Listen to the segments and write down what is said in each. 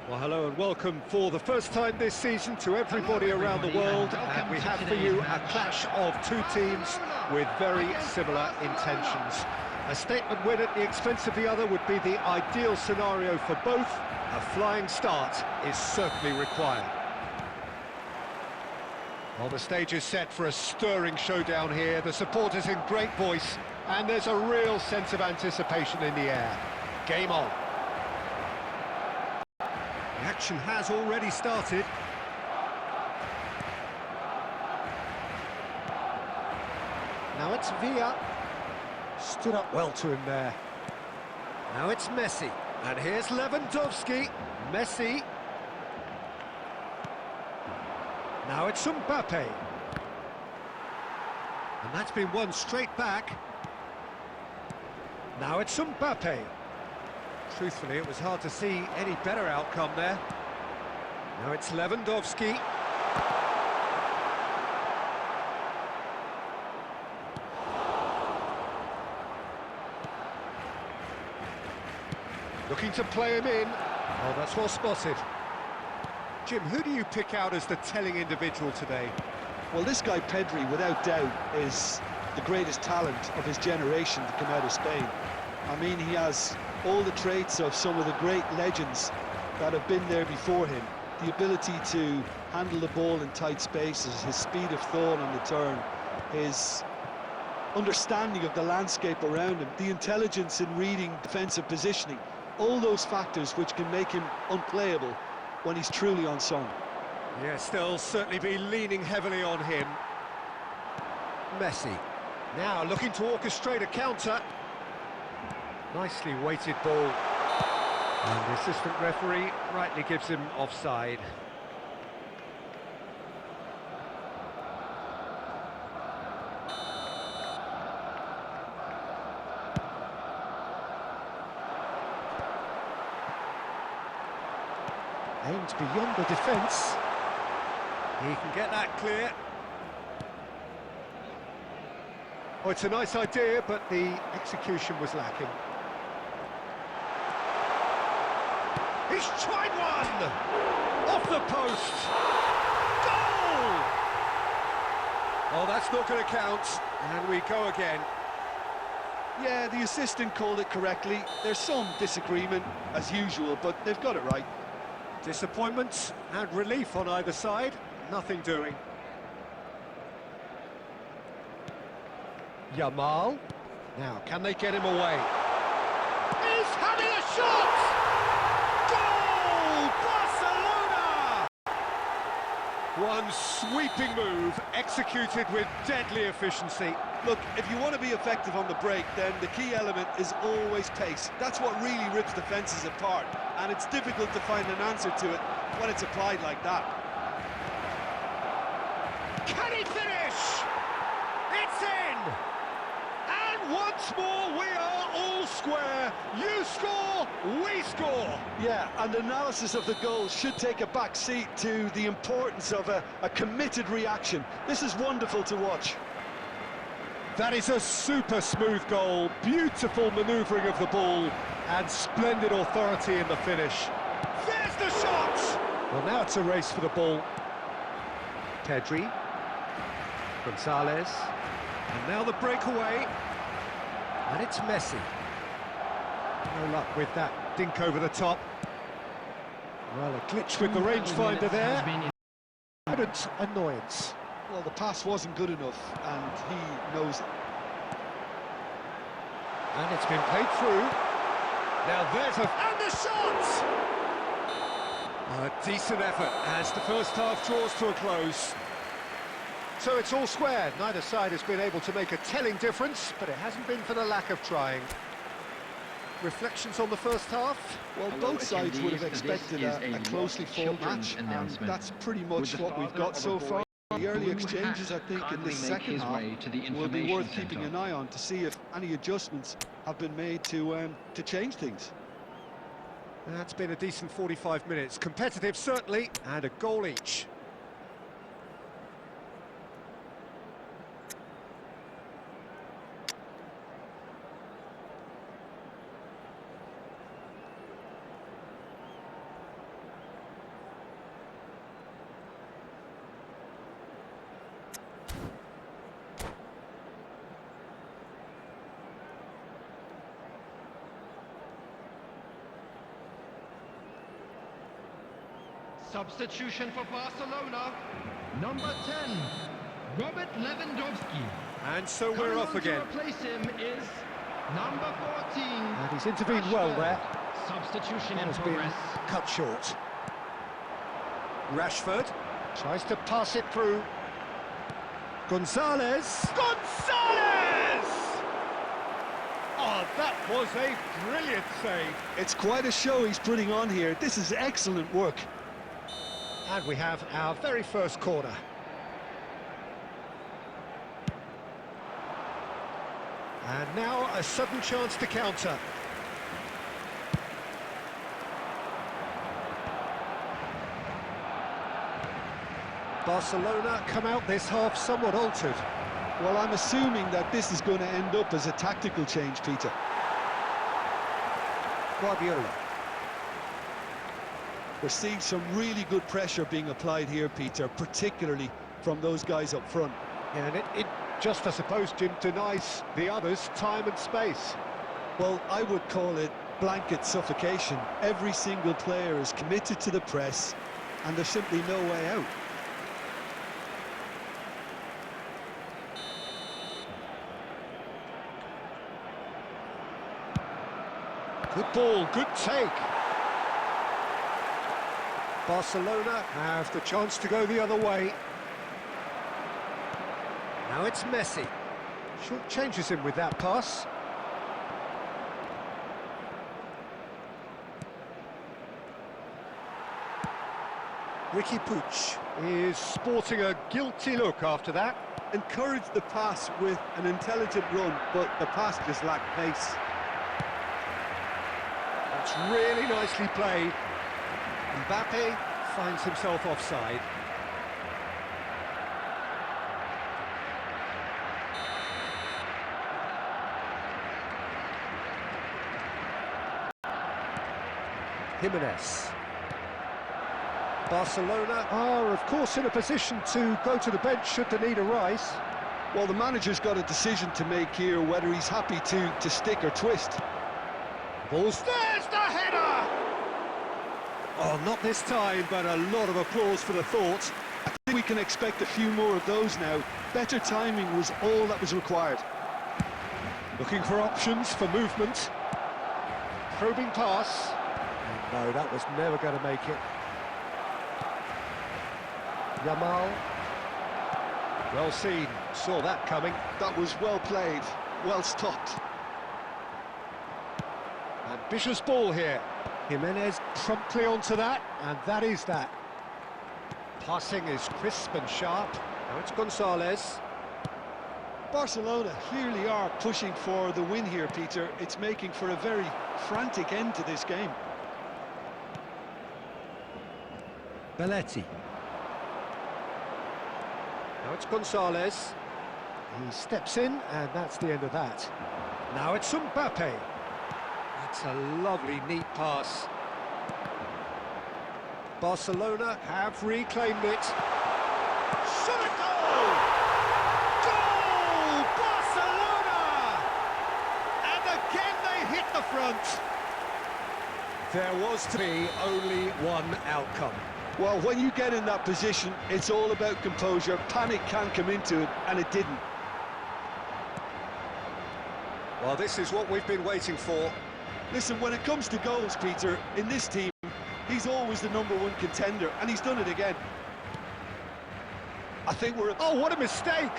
Well, hello and welcome for the first time this season to everybody around the world. And we have for you a clash of two teams with very similar intentions. A statement win at the expense of the other would be the ideal scenario for both. A flying start is certainly required. Well, the stage is set for a stirring showdown here. The supporters in great voice, and there's a real sense of anticipation in the air. Game on. The action has already started. Now it's Villa. Stood up well to him there. Now it's Messi. And here's Lewandowski. Messi. Now it's Mbappe. And that's been won straight back. Now it's Mbappe. Truthfully, it was hard to see any better outcome there. Now it's Lewandowski. Looking to play him in. Oh, that's well spotted. Jim, who do you pick out as the telling individual today? Well, this guy Pedri, without doubt, is the greatest talent of his generation to come out of Spain. I mean, he has all the traits of some of the great legends that have been there before him. The ability to handle the ball in tight spaces, his speed of thought on the turn, his understanding of the landscape around him, the intelligence in reading defensive positioning, all those factors which can make him unplayable when he's truly on song. Yes, they'll certainly be leaning heavily on him. Messi, now looking to orchestrate a counter. Nicely weighted ball. And the assistant referee rightly gives him offside. Aimed beyond the defence. He can get that clear. Oh, it's a nice idea, but the execution was lacking. He's tried one! Off the post! Goal! Oh, that's not going to count. And we go again. Yeah, the assistant called it correctly. There's some disagreement, as usual, but they've got it right. Disappointment and relief on either side. Nothing doing. Yamal. Now, can they get him away? He's having a shot! Goal! Barcelona! One sweeping move, executed with deadly efficiency. Look, if you want to be effective on the break, then the key element is always pace. That's what really rips defences apart, and it's difficult to find an answer to it when it's applied like that. Can he finish? It's in! And once more we are all square. You score, we score. Yeah, and analysis of the goal should take a back seat to the importance of a committed reaction. This is wonderful to watch. That is a super smooth goal, beautiful manoeuvring of the ball, and splendid authority in the finish. There's the shot! Well, now it's a race for the ball. Pedri. Gonzalez. And now the breakaway. And it's Messi. No luck with that dink over the top. Well, a glitch with the rangefinder there. Evident annoyance. Well, the pass wasn't good enough, and he knows it. And it's been played through. Now there's and the shot! A decent effort as the first half draws to a close. So it's all square. Neither side has been able to make a telling difference, but it hasn't been for the lack of trying. Reflections on the first half? Well, both sides would have expected a closely fought match, and that's pretty much what we've got so far. The early exchanges, I think, in this second half will be worth keeping an eye on to see if any adjustments have been made to change things. That's been a decent 45 minutes. Competitive, certainly, and a goal each. Substitution for Barcelona, number 10, Robert Lewandowski. And so we're off again. To replace him is number 14. And he's intervened well there. Substitution in Has progress. been cut short. Rashford tries to pass it through. Gonzalez! Gonzalez! Oh, that was a brilliant save. It's quite a show he's putting on here. This is excellent work. And we have our very first corner. And now a sudden chance to counter. Barcelona come out this half somewhat altered. Well, I'm assuming that this is going to end up as a tactical change, Peter. Guardiola. We're seeing some really good pressure being applied here, Peter, particularly from those guys up front. Yeah, and it just, I suppose, Jim, denies the others time and space. Well, I would call it blanket suffocation. Every single player is committed to the press, and there's simply no way out. Good ball, good take. Barcelona have the chance to go the other way. Now it's Messi. Short changes him with that pass. Ricky Puig is sporting a guilty look after that. Encouraged the pass with an intelligent run, but the pass just lacked pace. That's really nicely played. Mbappe finds himself offside. Jimenez. Barcelona are, of course, in a position to go to the bench should the need arise. Well, the manager's got a decision to make here, whether he's happy to stick or twist. There's the header! Oh, not this time, but a lot of applause for the thought. I think we can expect a few more of those now. Better timing was all that was required. Looking for options for movement. Probing pass. No, that was never going to make it. Yamal. Well seen, saw that coming. That was well played, well stopped. Ambitious ball here. Jimenez promptly onto that, and that is that. Passing is crisp and sharp. Now it's Gonzalez. Barcelona clearly are pushing for the win here, Peter. It's making for a very frantic end to this game. Belletti. Now it's Gonzalez. He steps in, and that's the end of that. Now it's Mbappe. That's a lovely, neat pass. Barcelona have reclaimed it. Shot a goal! Goal! Barcelona! And again they hit the front. There was to be only one outcome. Well, when you get in that position, it's all about composure. Panic can come into it, and it didn't. Well, this is what we've been waiting for. Listen, when it comes to goals, Peter, in this team, he's always the #1 contender, and he's done it again. I think we're... Oh, what a mistake!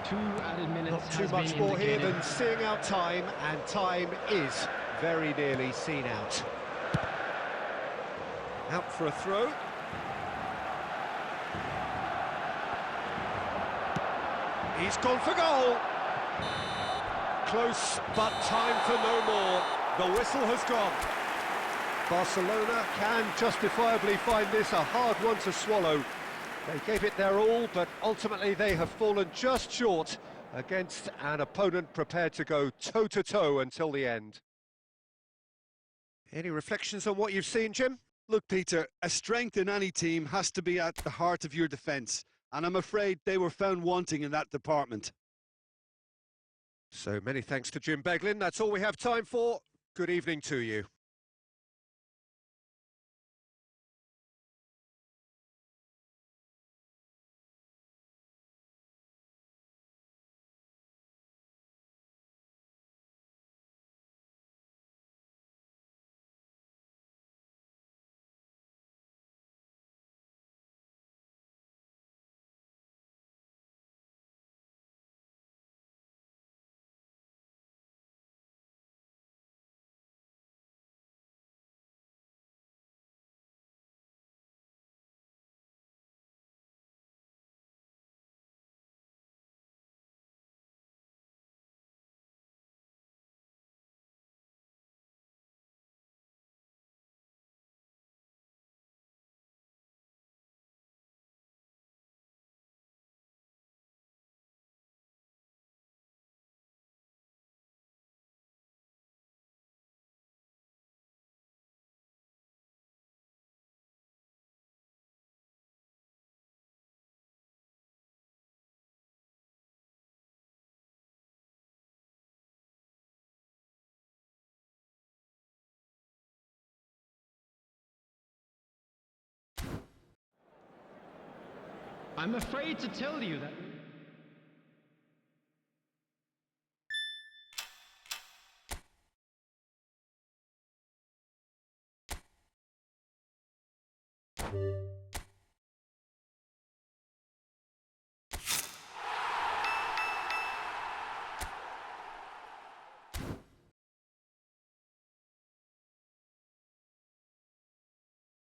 2 added minutes Not too has much been more here indicated. than seeing out time, and time is very nearly seen out. Out for a throw. He's gone for goal. Close, but time for no more. The whistle has gone. Barcelona can justifiably find this a hard one to swallow. They gave it their all, but ultimately they have fallen just short against an opponent prepared to go toe-to-toe until the end. Any reflections on what you've seen, Jim? Look, Peter, a strength in any team has to be at the heart of your defence, and I'm afraid they were found wanting in that department. So many thanks to Jim Beglin. That's all we have time for. Good evening to you. I'm afraid to tell you that...